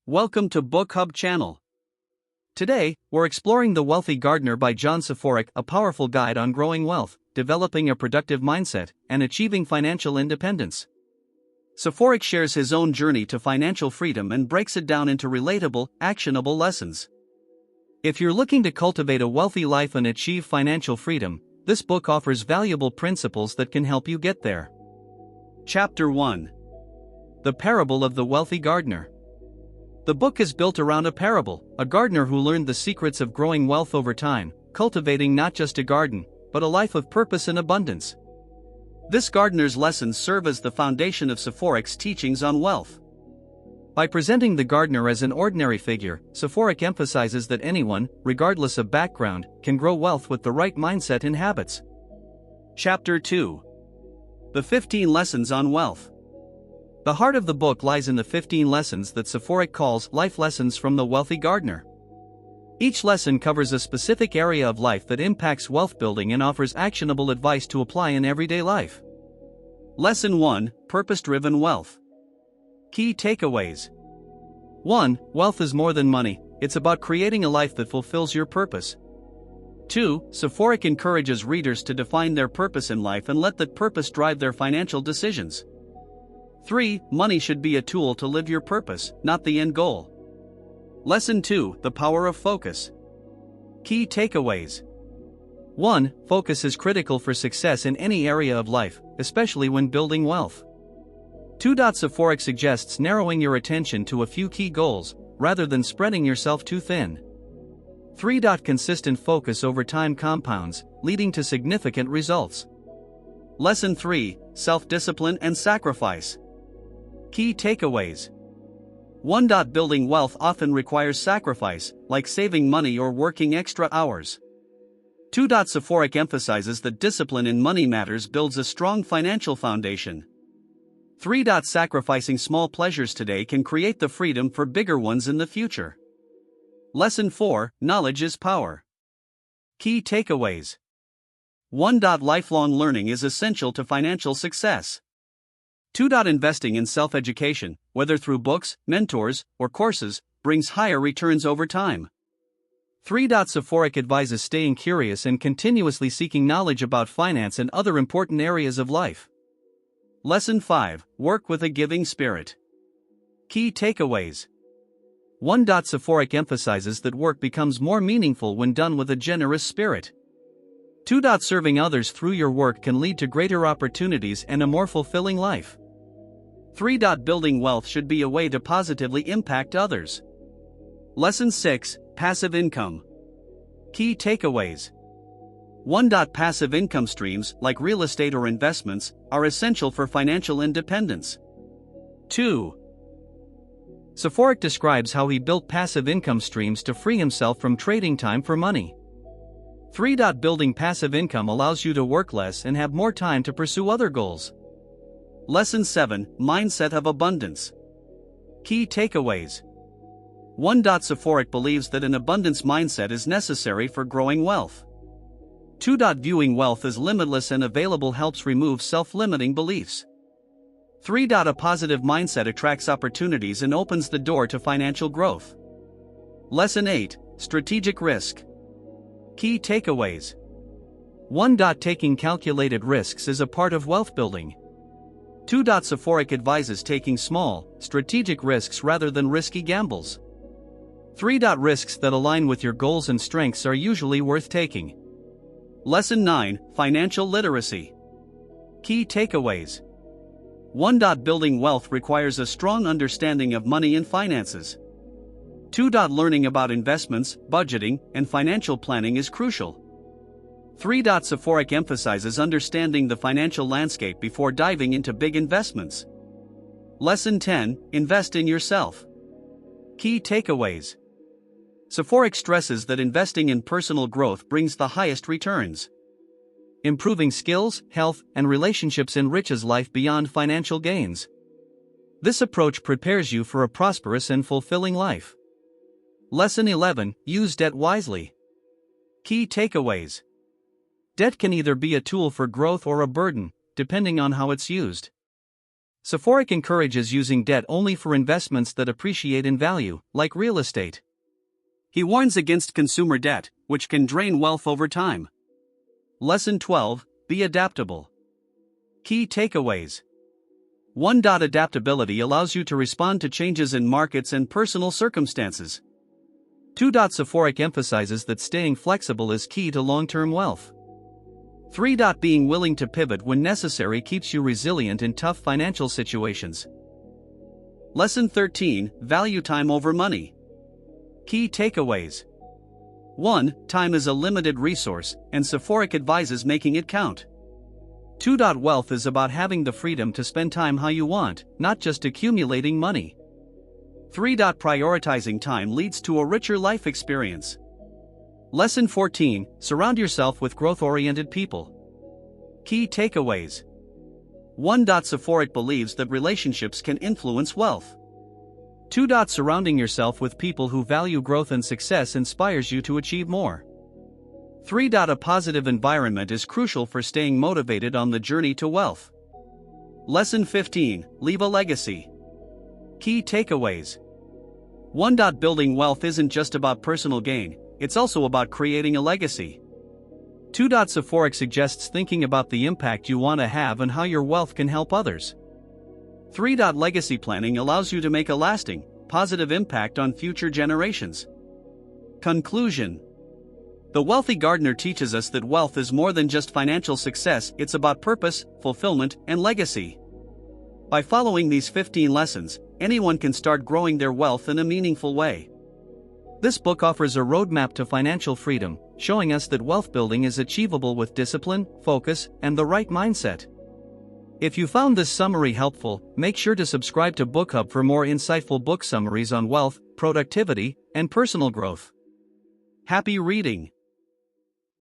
Welcome to Book Hub channel. Today, we're exploring The Wealthy Gardener by John Soforic, a powerful guide on growing wealth, developing a productive mindset, and achieving financial independence. Soforic shares his own journey to financial freedom and breaks it down into relatable, actionable lessons. If you're looking to cultivate a wealthy life and achieve financial freedom, this book offers valuable principles that can help you get there. Chapter 1. The Parable of the Wealthy Gardener. The book is built around a parable, a gardener who learned the secrets of growing wealth over time, cultivating not just a garden, but a life of purpose and abundance. This gardener's lessons serve as the foundation of Soforic's teachings on wealth. By presenting the gardener as an ordinary figure, Soforic emphasizes that anyone, regardless of background, can grow wealth with the right mindset and habits. Chapter 2. The 15 Lessons on Wealth. The heart of the book lies in the 15 lessons that Soforic calls life lessons from the wealthy gardener. Each lesson covers a specific area of life that impacts wealth building and offers actionable advice to apply in everyday life. Lesson 1: Purpose-Driven Wealth. Key takeaways. 1. Wealth is more than money, it's about creating a life that fulfills your purpose. 2. Soforic encourages readers to define their purpose in life and let that purpose drive their financial decisions. 3. Money should be a tool to live your purpose, not the end goal. Lesson 2: The Power of Focus. Key takeaways. 1. Focus is critical for success in any area of life, especially when building wealth. 2. Soforic suggests narrowing your attention to a few key goals, rather than spreading yourself too thin. 3. Consistent focus over time compounds, leading to significant results. Lesson 3: Self-Discipline and Sacrifice. Key takeaways. 1. Building wealth often requires sacrifice, like saving money or working extra hours. 2. Soforic emphasizes that discipline in money matters builds a strong financial foundation. 3. Sacrificing small pleasures today can create the freedom for bigger ones in the future. Lesson 4: Knowledge is Power. Key takeaways. 1. Lifelong learning is essential to financial success. 2. Investing in self-education, whether through books, mentors, or courses, brings higher returns over time. 3. Soforic advises staying curious and continuously seeking knowledge about finance and other important areas of life. Lesson 5: Work with a Giving Spirit. Key takeaways. 1. Soforic emphasizes that work becomes more meaningful when done with a generous spirit. 2. Serving others through your work can lead to greater opportunities and a more fulfilling life. 3. Building wealth should be a way to positively impact others. Lesson 6: Passive Income. Key takeaways. 1. Passive income streams, like real estate or investments, are essential for financial independence. 2. Soforic describes how he built passive income streams to free himself from trading time for money. 3. Building passive income allows you to work less and have more time to pursue other goals. Lesson 7: Mindset of Abundance. Key takeaways. 1. Soforic believes that an abundance mindset is necessary for growing wealth. 2. Viewing wealth as limitless and available helps remove self-limiting beliefs. 3. A positive mindset attracts opportunities and opens the door to financial growth. Lesson 8: Strategic Risk. Key takeaways. 1. Taking calculated risks is a part of wealth building. 2. Soforic advises taking small, strategic risks rather than risky gambles. 3. Risks that align with your goals and strengths are usually worth taking. Lesson 9: Financial Literacy. Key takeaways. 1. Building wealth requires a strong understanding of money and finances. 2. Learning about investments, budgeting, and financial planning is crucial. 3. Soforic emphasizes understanding the financial landscape before diving into big investments. Lesson 10: Invest in Yourself. Key takeaways. Soforic stresses that investing in personal growth brings the highest returns. Improving skills, health, and relationships enriches life beyond financial gains. This approach prepares you for a prosperous and fulfilling life. Lesson 11: Use debt wisely. Key takeaways. Debt can either be a tool for growth or a burden, depending on how it's used. Soforic encourages using debt only for investments that appreciate in value, like real estate. He warns against consumer debt, which can drain wealth over time. Lesson 12: Be adaptable. Key takeaways. 1. Adaptability allows you to respond to changes in markets and personal circumstances. 2. Soforic emphasizes that staying flexible is key to long-term wealth. 3. Being willing to pivot when necessary keeps you resilient in tough financial situations. Lesson 13: Value time over money. Key takeaways. 1. Time is a limited resource, and Soforic advises making it count. 2. Wealth is about having the freedom to spend time how you want, not just accumulating money. 3. Prioritizing time leads to a richer life experience. Lesson 14: Surround yourself with growth-oriented people. Key takeaways. 1. Soforic believes that relationships can influence wealth. 2. Surrounding yourself with people who value growth and success inspires you to achieve more. 3. A positive environment is crucial for staying motivated on the journey to wealth. Lesson 15: Leave a legacy. Key takeaways. 1. Building wealth isn't just about personal gain, it's also about creating a legacy. 2. Soforic suggests thinking about the impact you want to have and how your wealth can help others. 3. Legacy planning allows you to make a lasting, positive impact on future generations. Conclusion. The Wealthy Gardener teaches us that wealth is more than just financial success, it's about purpose, fulfillment, and legacy. By following these 15 lessons, anyone can start growing their wealth in a meaningful way. This book offers a roadmap to financial freedom, showing us that wealth building is achievable with discipline, focus, and the right mindset. If you found this summary helpful, make sure to subscribe to Book Hub for more insightful book summaries on wealth, productivity, and personal growth. Happy reading!